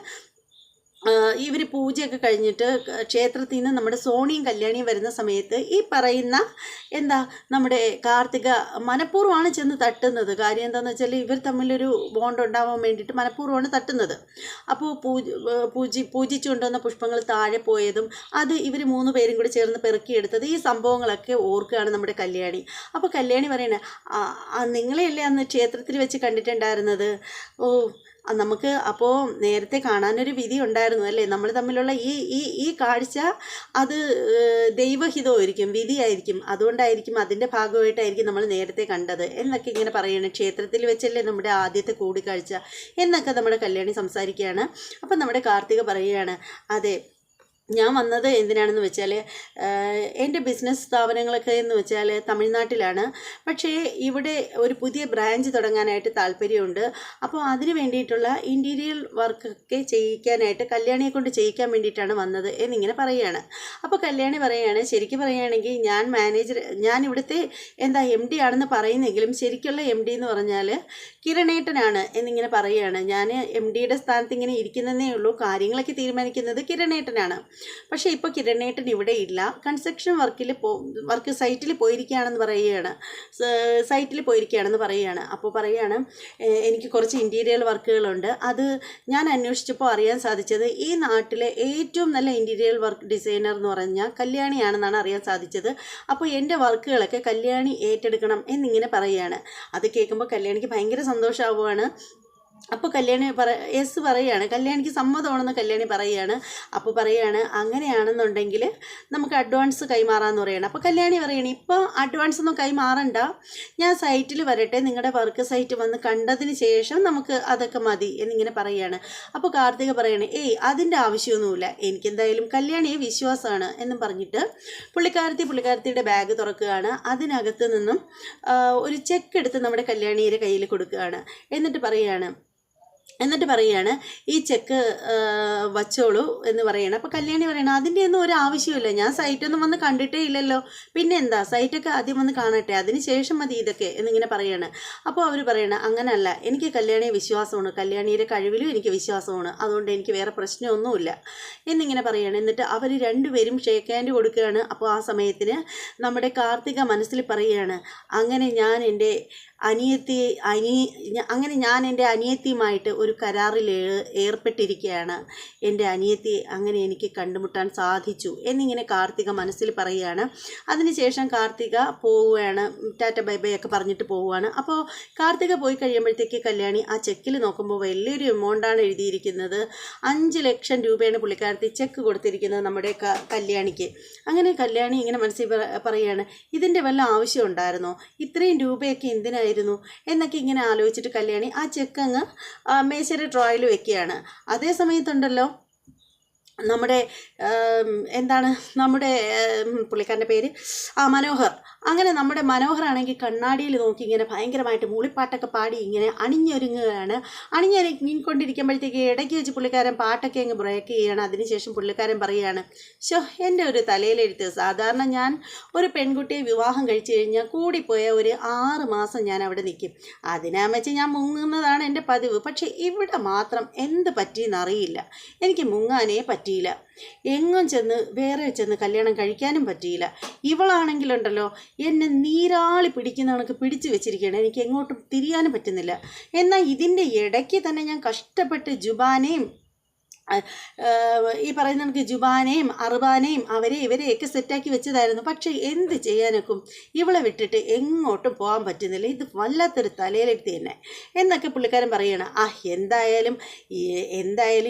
Speaker 1: ഇവർ പൂജയൊക്കെ കഴിഞ്ഞിട്ട് ക്ഷേത്രത്തിൽ നിന്ന് നമ്മുടെ സോണിയും കല്യാണിയും വരുന്ന സമയത്ത് ഈ പറയുന്ന നമ്മുടെ കാർത്തിക മനഃപൂർവ്വമാണ് ചെന്ന് തട്ടുന്നത്. കാര്യം എന്താണെന്ന് വെച്ചാൽ ഇവർ തമ്മിലൊരു ബോണ്ട് ഉണ്ടാവാൻ വേണ്ടിയിട്ട് മനഃപൂർവ്വമാണ് തട്ടുന്നത്. അപ്പോൾ പൂജിച്ചു കൊണ്ടുവന്ന പുഷ്പങ്ങൾ താഴെ പോയതും അത് ഇവർ 3 പേരും കൂടി ചേർന്ന് പെറുക്കിയെടുത്തത്, ഈ സംഭവങ്ങളൊക്കെ ഓർക്കുകയാണ് നമ്മുടെ കല്യാണി. അപ്പോൾ കല്യാണി പറയണേ, നിങ്ങളെയല്ലേ അന്ന് ക്ഷേത്രത്തിൽ വെച്ച് കണ്ടിട്ടുണ്ടായിരുന്നത്? നമുക്ക് അപ്പോൾ നേരത്തെ കാണാനൊരു വിധി ഉണ്ടായിരുന്നു അല്ലേ? നമ്മൾ തമ്മിലുള്ള ഈ കാഴ്ച അത് ദൈവഹിതമായിരിക്കും, വിധിയായിരിക്കും. അതുകൊണ്ടായിരിക്കും, അതിൻ്റെ ഭാഗമായിട്ടായിരിക്കും നമ്മൾ നേരത്തെ കണ്ടത് എന്നൊക്കെ ഇങ്ങനെ പറയണം. ക്ഷേത്രത്തിൽ വെച്ചല്ലേ നമ്മുടെ ആദ്യത്തെ കൂടിക്കാഴ്ച എന്നൊക്കെ നമ്മുടെ കല്യാണി സംസാരിക്കുകയാണ്. അപ്പം നമ്മുടെ കാർത്തിക പറയുകയാണ്, അതെ, ഞാൻ വന്നത് എന്തിനാണെന്ന് വെച്ചാൽ എൻ്റെ ബിസിനസ് സ്ഥാപനങ്ങളൊക്കെ എന്ന് വെച്ചാൽ തമിഴ്നാട്ടിലാണ്. പക്ഷേ ഇവിടെ ഒരു പുതിയ ബ്രാഞ്ച് തുടങ്ങാനായിട്ട് താല്പര്യമുണ്ട്. അപ്പോൾ അതിന് വേണ്ടിയിട്ടുള്ള ഇൻറ്റീരിയർ വർക്കൊക്കെ ചെയ്യിക്കാനായിട്ട് കല്യാണിയെ കൊണ്ട് ചെയ്യിക്കാൻ വേണ്ടിയിട്ടാണ് വന്നത് എന്നിങ്ങനെ പറയുകയാണ്. അപ്പോൾ കല്യാണി പറയുകയാണ്, ശരിക്കും പറയുകയാണെങ്കിൽ ഞാൻ ഇവിടുത്തെ MD ആണെന്ന് പറയുന്നെങ്കിലും ശരിക്കുള്ള MD എന്ന് പറഞ്ഞാൽ കിരണേട്ടനാണ് എന്നിങ്ങനെ പറയുകയാണ്. ഞാൻ MDയുടെ സ്ഥാനത്ത് ഇങ്ങനെ ഇരിക്കുന്നതേ ഉള്ളൂ, കാര്യങ്ങളൊക്കെ തീരുമാനിക്കുന്നത് കിരണേട്ടനാണ്. പക്ഷേ ഇപ്പോൾ കിരണേട്ടൻ ഇവിടെ ഇല്ല, കൺസ്ട്രക്ഷൻ വർക്ക് സൈറ്റിൽ പോയിരിക്കുകയാണെന്ന് പറയുകയാണ്. അപ്പോൾ പറയുകയാണ്, എനിക്ക് കുറച്ച് ഇൻറ്റീരിയർ വർക്കുകളുണ്ട്. അത് ഞാൻ അന്വേഷിച്ചപ്പോൾ അറിയാൻ സാധിച്ചത് ഈ നാട്ടിലെ ഏറ്റവും നല്ല ഇൻറ്റീരിയർ വർക്ക് ഡിസൈനർ എന്ന് പറഞ്ഞാൽ കല്യാണിയാണെന്നാണ് അറിയാൻ സാധിച്ചത്. അപ്പോൾ എൻ്റെ വർക്കുകളൊക്കെ കല്യാണി ഏറ്റെടുക്കണം എന്നിങ്ങനെ പറയുകയാണ്. അത് കേൾക്കുമ്പോൾ കല്യാണിക്ക് ഭയങ്കര സന്തോഷമാവുകയാണ്. അപ്പോൾ കല്യാണി യെസ് പറയുകയാണ്, കല്യാണിക്ക് സമ്മതമാണെന്ന് കല്യാണി പറയുകയാണ്. അപ്പോൾ പറയുകയാണ് അങ്ങനെയാണെന്നുണ്ടെങ്കിൽ നമുക്ക് അഡ്വാൻസ് കൈമാറാമെന്ന് പറയുകയാണ്. അപ്പോൾ കല്യാണി പറയുകയാണ് ഇപ്പോൾ അഡ്വാൻസ് ഒന്നും കൈമാറണ്ട, ഞാൻ സൈറ്റിൽ വരട്ടെ, നിങ്ങളുടെ വർക്ക് സൈറ്റ് വന്ന് കണ്ടതിന് ശേഷം നമുക്ക് അതൊക്കെ മതി എന്നിങ്ങനെ പറയുകയാണ്. അപ്പോൾ കാർത്തിക പറയണേ ഏയ് അതിൻ്റെ ആവശ്യമൊന്നുമില്ല, എനിക്കെന്തായാലും കല്യാണിയെ വിശ്വാസമാണ് എന്നും പറഞ്ഞിട്ട് പുള്ളിക്കാരത്തിയുടെ ബാഗ് തുറക്കുകയാണ്. അതിനകത്ത് നിന്നും ഒരു ചെക്ക് എടുത്ത് നമ്മുടെ കല്യാണിയുടെ കയ്യിൽ കൊടുക്കുകയാണ്. എന്നിട്ട് പറയുകയാണ് ഈ ചെക്ക് വച്ചോളൂ എന്ന് പറയണം. അപ്പോൾ കല്യാണി പറയണം അതിൻ്റെ ഒന്നും ഒരു ആവശ്യമില്ല, ഞാൻ സൈറ്റൊന്നും വന്ന് കണ്ടിട്ടേ ഇല്ലല്ലോ, പിന്നെ എന്താ സൈറ്റൊക്കെ ആദ്യം വന്ന് കാണട്ടെ അതിന് ശേഷം മതി ഇതൊക്കെ എന്നിങ്ങനെ പറയാണ്. അപ്പോൾ അവർ പറയണം അങ്ങനല്ല, എനിക്ക് കല്യാണിയെ വിശ്വാസമാണ്, കല്യാണിയുടെ കഴിവിലും എനിക്ക് വിശ്വാസമാണ്, അതുകൊണ്ട് എനിക്ക് വേറെ പ്രശ്നമൊന്നുമില്ല എന്നിങ്ങനെ പറയാണ്. എന്നിട്ട് അവർ രണ്ടുപേരും ഷേക്ക് ഹാൻഡ് കൊടുക്കുകയാണ്. അപ്പോൾ ആ സമയത്തിന് നമ്മുടെ കാർത്തിക മനസ്സിൽ പറയുകയാണ് അങ്ങനെ ഞാൻ എൻ്റെ അനിയത്തിയുമായിട്ട് ഒരു കരാറിൽ ഏർപ്പെട്ടിരിക്കുകയാണ്, എൻ്റെ അനിയത്തിയെ അങ്ങനെ എനിക്ക് കണ്ടുമുട്ടാൻ സാധിച്ചു എന്നിങ്ങനെ കാർത്തിക മനസ്സിൽ പറയുകയാണ്. അതിനുശേഷം കാർത്തിക പോവുകയാണ്, ടാറ്റ ബൈ ബൈ ഒക്കെ പറഞ്ഞിട്ട് പോവുകയാണ്. അപ്പോൾ കാർത്തിക പോയി കഴിയുമ്പോഴത്തേക്ക് കല്യാണി ആ ചെക്കിൽ നോക്കുമ്പോൾ വലിയൊരു എമൗണ്ടാണ് എഴുതിയിരിക്കുന്നത്. 5 ലക്ഷം രൂപയാണ് പുള്ളിക്കാരത്തി ചെക്ക് കൊടുത്തിരിക്കുന്നത് നമ്മുടെ കല്യാണിക്ക്. അങ്ങനെ കല്യാണി ഇങ്ങനെ മനസ്സിൽ പറയുകയാണ് ഇതിൻ്റെ വല്ല ആവശ്യം ഉണ്ടായിരുന്നോ, ഇത്രയും രൂപയൊക്കെ എന്തിനായിരുന്നു എന്നൊക്കെ ഇങ്ങനെ ആലോചിച്ചിട്ട് കല്യാണി ആ ചെക്ക് അങ്ങ് മേശയുടെ ഡ്രോയിൽ വെക്കുകയാണ്. അതേ സമയത്തുണ്ടല്ലോ നമ്മുടെ പുള്ളിക്കാരൻ്റെ പേര് മനോഹർ. അങ്ങനെ നമ്മുടെ മനോഹറാണെങ്കിൽ കണ്ണാടിയിൽ നോക്കി ഇങ്ങനെ ഭയങ്കരമായിട്ട് മൂളിപ്പാട്ടൊക്കെ പാടി ഇങ്ങനെ അണിഞ്ഞൊരുങ്ങുകയാണ്. അണിഞ്ഞൊരുങ്ങിക്കൊണ്ടിരിക്കുമ്പോഴത്തേക്ക് ഇടയ്ക്ക് വെച്ച് പുള്ളിക്കാരൻ പാട്ടൊക്കെ അങ്ങ് ബ്രേക്ക് ചെയ്യുകയാണ്. അതിനുശേഷം പുള്ളിക്കാരൻ പറയുകയാണ് എൻ്റെ ഒരു തലയിലെഴുത്ത്, സാധാരണ ഞാൻ ഒരു പെൺകുട്ടിയെ വിവാഹം കഴിച്ചു കഴിഞ്ഞാൽ കൂടിപ്പോയ ഒരു 6 മാസം ഞാൻ അവിടെ നിൽക്കും, അതിനാ വെച്ച് ഞാൻ മുങ്ങുന്നതാണ് എൻ്റെ പതിവ്. പക്ഷേ ഇവിടെ മാത്രം എന്ത് പറ്റിയെന്നറിയില്ല, എനിക്ക് മുങ്ങാനേ പറ്റിയില്ല, എങ്ങും വേറെ ചെന്ന് കല്യാണം കഴിക്കാനും പറ്റിയില്ല. ഇവളാണെങ്കിലുണ്ടല്ലോ എന്നെ നീരാളി പിടിക്കുന്ന കണക്ക് പിടിച്ചു വെച്ചിരിക്കുകയാണ്, എനിക്ക് എങ്ങോട്ടും തിരിയാനും പറ്റുന്നില്ല. എന്നാൽ ഇതിൻ്റെ ഇടയ്ക്ക് തന്നെ ഞാൻ കഷ്ടപ്പെട്ട് ജുബാനെയും ഈ പറയുന്ന കണക്ക് ജുബാനെയും അർബാനെയും ഇവരെയൊക്കെ സെറ്റാക്കി വെച്ചതായിരുന്നു. പക്ഷേ എന്ത് ചെയ്യാനൊക്കും, ഇവളെ വിട്ടിട്ട് എങ്ങോട്ടും പോകാൻ പറ്റുന്നില്ല, ഇത് വല്ലാത്തൊരു തലയിലെടുത്ത് തന്നെ എന്നൊക്കെ പുള്ളിക്കാരൻ പറയണം. എന്തായാലും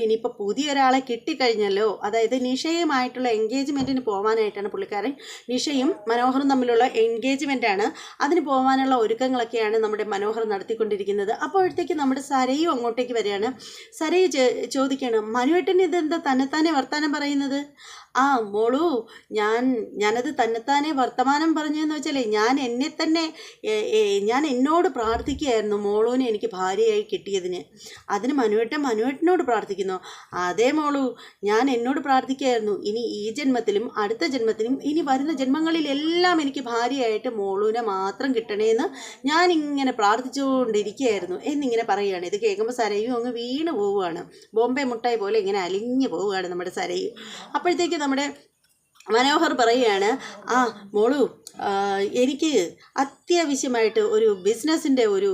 Speaker 1: ഇനിയിപ്പോൾ പുതിയൊരാളെ കിട്ടിക്കഴിഞ്ഞല്ലോ, അതായത് നിഷയുമായിട്ടുള്ള എൻഗേജ്മെൻറ്റിന് പോകാനായിട്ടാണ് പുള്ളിക്കാരൻ, നിഷയും മനോഹറും തമ്മിലുള്ള എൻഗേജ്മെൻറ്റാണ്, അതിന് പോകാനുള്ള ഒരുക്കങ്ങളൊക്കെയാണ് നമ്മുടെ മനോഹർ നടത്തിക്കൊണ്ടിരിക്കുന്നത്. അപ്പോഴത്തേക്ക് നമ്മുടെ സരയും അങ്ങോട്ടേക്ക് വരികയാണ്. സരയ് ചോദിക്കുകയാണ് മനുവേട്ടൻ ഇതെന്താ തന്നെത്താനെ വർത്താനം പറയുന്നത്? മോളു ഞാനത് തന്നെത്താനെ വർത്തമാനം പറഞ്ഞതെന്ന് വെച്ചാലേ ഞാൻ എന്നോട് പ്രാർത്ഥിക്കുകയായിരുന്നു മോളൂനെ എനിക്ക് ഭാര്യയായി കിട്ടിയതിന്. അതിന് മനുവേട്ടനോട് പ്രാർത്ഥിക്കുന്നു? അതേ മോളു, ഞാൻ എന്നോട് പ്രാർത്ഥിക്കുകയായിരുന്നു, ഇനി ഈ ജന്മത്തിലും അടുത്ത ജന്മത്തിലും ഇനി വരുന്ന ജന്മങ്ങളിലെല്ലാം എനിക്ക് ഭാര്യയായിട്ട് മോളൂനെ മാത്രം കിട്ടണേന്ന് ഞാനിങ്ങനെ പ്രാർത്ഥിച്ചുകൊണ്ടിരിക്കുകയായിരുന്നു എന്നിങ്ങനെ പറയുകയാണ്. ഇത് കേൾക്കുമ്പോൾ സരയും അങ്ങ് വീണ് പോവുകയാണ്, ബോംബെ മുട്ടായി പോലെ ഇങ്ങനെ അലിഞ്ഞു പോവുകയാണ് നമ്മുടെ സരയും. അപ്പോഴത്തേക്ക് നമ്മുടെ മനോഹർ പറയുകയാണ് മോളു, എനിക്ക് അത്യാവശ്യമായിട്ട് ഒരു ബിസിനസ്സിൻ്റെ ഒരു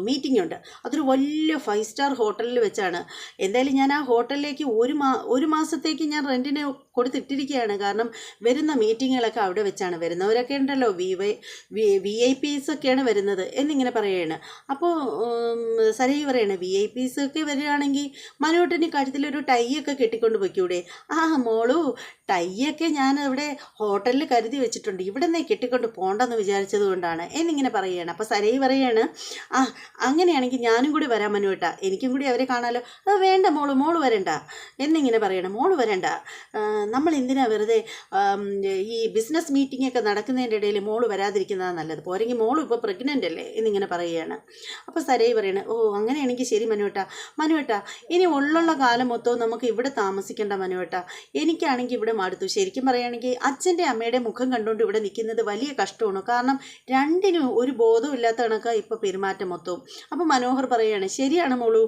Speaker 1: മീറ്റിംഗ് ഉണ്ട്, അതൊരു വലിയ 5 സ്റ്റാർ ഹോട്ടലിൽ വെച്ചാണ്. എന്തായാലും ഞാൻ ആ ഹോട്ടലിലേക്ക് ഒരു മാസത്തേക്ക് ഞാൻ റെൻറ്റിന് കൊടുത്തിട്ടിരിക്കുകയാണ്, കാരണം വരുന്ന മീറ്റിങ്ങുകളൊക്കെ അവിടെ വെച്ചാണ്, വരുന്നവരൊക്കെ ഉണ്ടല്ലോ VIP ഒക്കെയാണ് വരുന്നത് എന്നിങ്ങനെ പറയുകയാണ്. അപ്പോൾ സരയ് പറയണേ VIP ഒക്കെ വരികയാണെങ്കിൽ മനുവേട്ടന് കഴുത്തിലൊരു ടൈ ഒക്കെ കെട്ടിക്കൊണ്ട് പോയിക്കൂടെ? മോളു, ടൈയൊക്കെ ഞാൻ ഇവിടെ ഹോട്ടലിൽ കരുതി വെച്ചിട്ടുണ്ട്, ഇവിടെ നിന്ന് കെട്ടിക്കൊണ്ട് പോകണ്ടെന്ന് വിചാരിച്ചത് കൊണ്ടാണ് എന്നിങ്ങനെ പറയുകയാണ്. അപ്പോൾ സരയ് പറയുകയാണ് അങ്ങനെയാണെങ്കിൽ ഞാനും കൂടി വരാൻ മനുവേട്ടാ, എനിക്കും കൂടി അവരെ കാണാമല്ലോ. വേണ്ട മോള് വരണ്ട എന്നിങ്ങനെ പറയണം. മോള് വരണ്ട, നമ്മൾ എന്തിനാ വെറുതെ ഈ ബിസിനസ് മീറ്റിംഗ് ഒക്കെ നടക്കുന്നതിൻ്റെ ഇടയിൽ മോള് വരാതിരിക്കുന്നതാണ് നല്ലത്, പോരെങ്കിൽ മോളും ഇപ്പോൾ പ്രഗ്നൻ്റ് അല്ലേ എന്നിങ്ങനെ പറയുകയാണ്. അപ്പോൾ സരയ് പറയണേ അങ്ങനെയാണെങ്കിൽ ശരി മനുവേട്ടാ ഇനി ഉള്ള കാലം മൊത്തവും നമുക്ക് ഇവിടെ താമസിക്കേണ്ട മനുവേട്ടാ, എനിക്കാണെങ്കിൽ ഇവിടെ മടുത്തു. ശരിക്കും പറയുകയാണെങ്കിൽ അച്ഛൻ്റെ അമ്മയുടെ മുഖം കണ്ടുകൊണ്ട് ഇവിടെ നിൽക്കുന്നത് വലിയ കഷ്ടമാണ്, കാരണം രണ്ടിനും ഒരു ബോധവും ഇല്ലാത്ത കണക്കാണ് ഇപ്പോൾ പെരുമാറ്റം മൊത്തവും. അപ്പോൾ മനോഹർ പറയുകയാണ് ശരിയാണ് മോളു,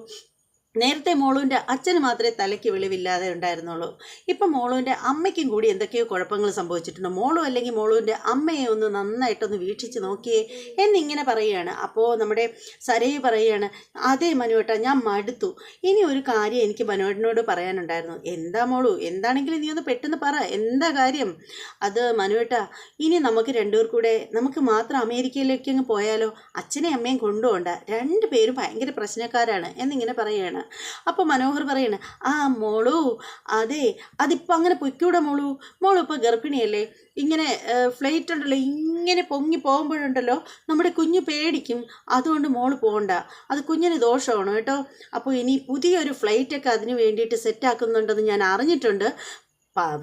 Speaker 1: നേരത്തെ മോളുവിൻ്റെ അച്ഛന് മാത്രമേ തലയ്ക്ക് വെളിവില്ലാതെ ഉണ്ടായിരുന്നുള്ളൂ. ഇപ്പം മോളുവിൻ്റെ അമ്മയ്ക്കും കൂടി എന്തൊക്കെയോ കുഴപ്പങ്ങൾ സംഭവിച്ചിട്ടുണ്ട്. മോളും അല്ലെങ്കിൽ മോളുവിൻ്റെ അമ്മയെ ഒന്ന് നന്നായിട്ടൊന്ന് വീക്ഷിച്ച് നോക്കിയേ എന്നിങ്ങനെ പറയുകയാണ്. അപ്പോൾ നമ്മുടെ സരയു പറയുകയാണ്, അതേ മനുവേട്ട, ഞാൻ മടുത്തു. ഇനി ഒരു കാര്യം എനിക്ക് മനുവേട്ടനോട് പറയാനുണ്ടായിരുന്നു. എന്താ മോളു, എന്താണെങ്കിലും നീ ഒന്ന് പെട്ടെന്ന് പറ, എന്താ കാര്യം? അത് മനുവേട്ട, ഇനി നമുക്ക് രണ്ടുപേർ കൂടെ നമുക്ക് മാത്രം അമേരിക്കയിലേക്ക് അങ്ങ് പോയാലോ? അച്ഛനെയും അമ്മയും കൊണ്ടുപോകണ്ട, രണ്ടുപേരും ഭയങ്കര പ്രശ്നക്കാരാണ് എന്നിങ്ങനെ പറയുകയാണ്. അപ്പോൾ മനോഹർ പറയാണ്, ആ മോളു, അതെ, അതിപ്പോൾ അങ്ങനെ പൊയ്ക്കൂടെ മോളു ഇപ്പോൾ ഗർഭിണിയല്ലേ? ഇങ്ങനെ ഫ്ലൈറ്റ് ഉണ്ടല്ലോ, ഇങ്ങനെ പൊങ്ങി പോകുമ്പോഴുണ്ടല്ലോ നമ്മുടെ കുഞ്ഞ് പേടിക്കും. അതുകൊണ്ട് മോള് പോകണ്ട, അത് കുഞ്ഞിന് ദോഷമാണ് കേട്ടോ. അപ്പോൾ ഇനി പുതിയൊരു ഫ്ലൈറ്റൊക്കെ അതിന് വേണ്ടിയിട്ട് സെറ്റാക്കുന്നുണ്ടെന്ന് ഞാൻ അറിഞ്ഞിട്ടുണ്ട്.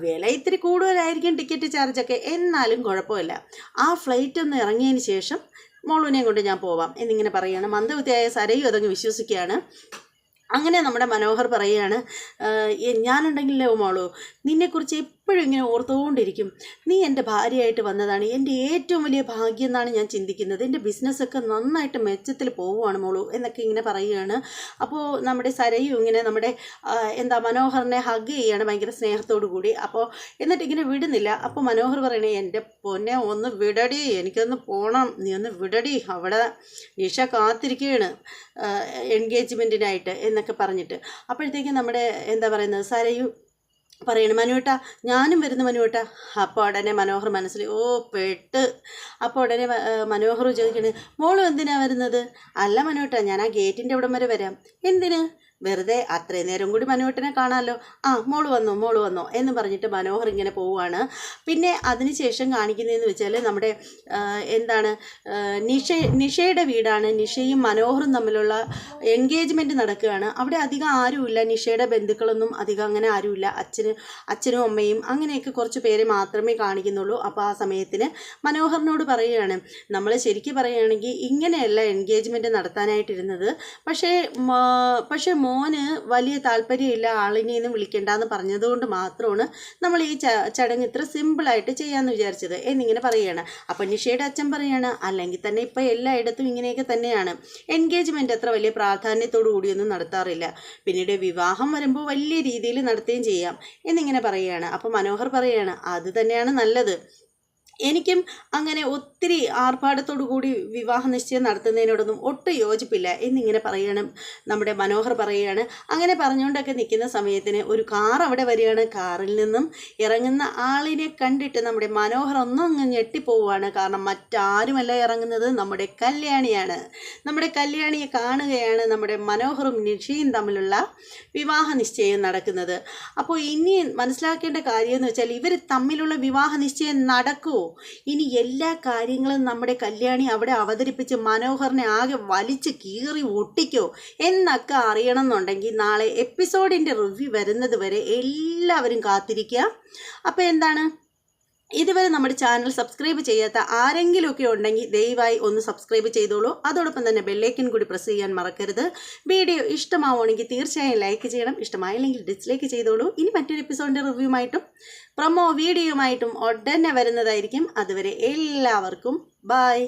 Speaker 1: വില ഇത്തിരി കൂടുതലായിരിക്കും ടിക്കറ്റ് ചാർജൊക്കെ, എന്നാലും കുഴപ്പമില്ല. ആ ഫ്ലൈറ്റ് ഒന്ന് ഇറങ്ങിയതിന് ശേഷം മോളുവിനെയും കൊണ്ട് ഞാൻ പോവാം എന്നിങ്ങനെ പറയുകയാണ്. മന്ദബുദ്ധിയായ സരയും അതങ്ങ് വിശ്വസിക്കുകയാണ്. അങ്ങനെ നമ്മുടെ മനോഹർ പറയുകയാണ്, ഞാനുണ്ടെങ്കിലോ മോളു, നിന്നെക്കുറിച്ച് എപ്പോഴും ഇങ്ങനെ ഓർത്തുകൊണ്ടിരിക്കും. നീ എൻ്റെ ഭാര്യയായിട്ട് വന്നതാണ് എൻ്റെ ഏറ്റവും വലിയ ഭാഗ്യം എന്നാണ് ഞാൻ ചിന്തിക്കുന്നത്. എൻ്റെ ബിസിനസ്സൊക്കെ നന്നായിട്ട് മെച്ചത്തിൽ പോവുകയാണ് മോളു എന്നൊക്കെ ഇങ്ങനെ പറയുകയാണ്. അപ്പോൾ നമ്മുടെ സരയും ഇങ്ങനെ നമ്മുടെ മനോഹറിനെ ഹഗ് ചെയ്യുകയാണ് ഭയങ്കര സ്നേഹത്തോടു കൂടി. അപ്പോൾ എന്നിട്ട് ഇങ്ങനെ വിടുന്നില്ല. അപ്പോൾ മനോഹർ പറയണേ, എൻ്റെ പൊന്നെ ഒന്ന് വിടടി, എനിക്കൊന്ന് പോകണം, നീ ഒന്ന് വിടടി, അവിടെ നിഷ കാത്തിരിക്കുകയാണ് എൻഗേജ്മെൻറ്റിനായിട്ട് എന്നൊക്കെ പറഞ്ഞിട്ട്. അപ്പോഴത്തേക്കും നമ്മുടെ സരയു പറയണം, മനുവേട്ട ഞാനും വരുന്നു മനുവേട്ട. അപ്പോൾ ഉടനെ മനോഹർ മനസ്സിൽ പെട്ട്. അപ്പോൾ ഉടനെ മനോഹർ ചോദിക്കണേ, മോളും എന്തിനാണ് വരുന്നത്? അല്ല മനുവേട്ട, ഞാൻ ആ ഗേറ്റിൻ്റെ അവിടം വരെ വരാം. എന്തിന്? വെറുതെ അത്രയും നേരം കൂടി മനുവേട്ടനെ കാണാമല്ലോ. ആ മോള് വന്നോ എന്ന് പറഞ്ഞിട്ട് മനോഹർ ഇങ്ങനെ പോവുകയാണ്. പിന്നെ അതിനുശേഷം കാണിക്കുന്നതെന്ന് വെച്ചാൽ നമ്മുടെ നിഷയുടെ വീടാണ്. നിഷയും മനോഹറും തമ്മിലുള്ള എൻഗേജ്മെൻറ്റ് നടക്കുകയാണ്. അവിടെ അധികം ആരുമില്ല, നിഷയുടെ ബന്ധുക്കളൊന്നും അധികം അങ്ങനെ ആരുമില്ല. അച്ഛനും അമ്മയും അങ്ങനെയൊക്കെ കുറച്ച് പേരെ മാത്രമേ കാണിക്കുന്നുള്ളൂ. അപ്പോൾ ആ സമയത്തിന് മനോഹറിനോട് പറയുകയാണ്, നമ്മൾ ശരിക്കും പറയുകയാണെങ്കിൽ ഇങ്ങനെയല്ല എൻഗേജ്മെൻറ്റ് നടത്താനായിട്ടിരുന്നത്. പക്ഷേ മോന് വലിയ താല്പര്യമില്ല, ആളിനെയൊന്നും വിളിക്കേണ്ടെന്ന് പറഞ്ഞതുകൊണ്ട് മാത്രമാണ് നമ്മൾ ഈ ചടങ്ങ് ഇത്ര സിമ്പിളായിട്ട് ചെയ്യാമെന്ന് വിചാരിച്ചത് എന്നിങ്ങനെ പറയുകയാണ്. അപ്പം നിഷയുടെ അച്ഛൻ പറയുകയാണ്, അല്ലെങ്കിൽ തന്നെ ഇപ്പം എല്ലായിടത്തും ഇങ്ങനെയൊക്കെ തന്നെയാണ്, എൻഗേജ്മെൻറ്റ് അത്ര വലിയ പ്രാധാന്യത്തോടു കൂടിയൊന്നും നടത്താറില്ല, പിന്നീട് വിവാഹം വരുമ്പോൾ വലിയ രീതിയിൽ നടത്തുകയും ചെയ്യാം എന്നിങ്ങനെ പറയുകയാണ്. അപ്പോൾ മനോഹർ പറയുകയാണ്, അത് തന്നെയാണ് നല്ലത്, എനിക്കും അങ്ങനെ ഒത്തിരി ആർഭാടത്തോടു കൂടി വിവാഹ നിശ്ചയം നടത്തുന്നതിനോടൊന്നും ഒട്ടും യോജിപ്പില്ല എന്നിങ്ങനെ പറയണം നമ്മുടെ മനോഹർ പറയുകയാണ്. അങ്ങനെ പറഞ്ഞുകൊണ്ടൊക്കെ നിൽക്കുന്ന സമയത്തിന് ഒരു കാർ അവിടെ വരികയാണ്. കാറിൽ നിന്നും ഇറങ്ങുന്ന ആളിനെ കണ്ടിട്ട് നമ്മുടെ മനോഹർ ഒന്നങ്ങ് ഞെട്ടിപ്പോവുകയാണ്. കാരണം മറ്റാരുമല്ല ഇറങ്ങുന്നത്, നമ്മുടെ കല്യാണിയാണ്. നമ്മുടെ കല്യാണിയെ കാണുകയാണ് നമ്മുടെ മനോഹറും നിഷയും തമ്മിലുള്ള വിവാഹ നിശ്ചയം നടക്കുന്നത്. അപ്പോൾ ഇനി മനസ്സിലാക്കേണ്ട കാര്യമെന്ന് വെച്ചാൽ, ഇവർ തമ്മിലുള്ള വിവാഹ നിശ്ചയം നടക്കുമോ? ഇനി എല്ലാ കാര്യങ്ങളും നമ്മുടെ കല്യാണി അവിടെ അവതരിപ്പിച്ച് മനോഹറിനെ ആകെ വലിച്ച് കീറി ഒട്ടിക്കോ എന്നൊക്കെ അറിയണം എന്നുണ്ടെങ്കിൽ നാളെ എപ്പിസോഡിൻ്റെ റിവ്യൂ വരുന്നത് വരെ എല്ലാവരും കാത്തിരിക്കുക. അപ്പോൾ ഇതുവരെ നമ്മുടെ ചാനൽ സബ്സ്ക്രൈബ് ചെയ്യാത്ത ആരെങ്കിലുമൊക്കെ ഉണ്ടെങ്കിൽ ദയവായി ഒന്ന് സബ്സ്ക്രൈബ് ചെയ്തോളൂ. അതോടൊപ്പം തന്നെ ബെല്ലൈക്കൻ കൂടി പ്രസ് ചെയ്യാൻ മറക്കരുത്. വീഡിയോ ഇഷ്ടമാവുകയാണെങ്കിൽ തീർച്ചയായും ലൈക്ക് ചെയ്യണം, ഇഷ്ടമായില്ലെങ്കിൽ ഡിസ്ലൈക്ക് ചെയ്തോളൂ. ഇനി മറ്റൊരു എപ്പിസോഡിൻ്റെ റിവ്യൂമായിട്ടും പ്രൊമോ വീഡിയോയുമായിട്ടും ഉടനെ വരുന്നതായിരിക്കും. അതുവരെ എല്ലാവർക്കും ബൈ.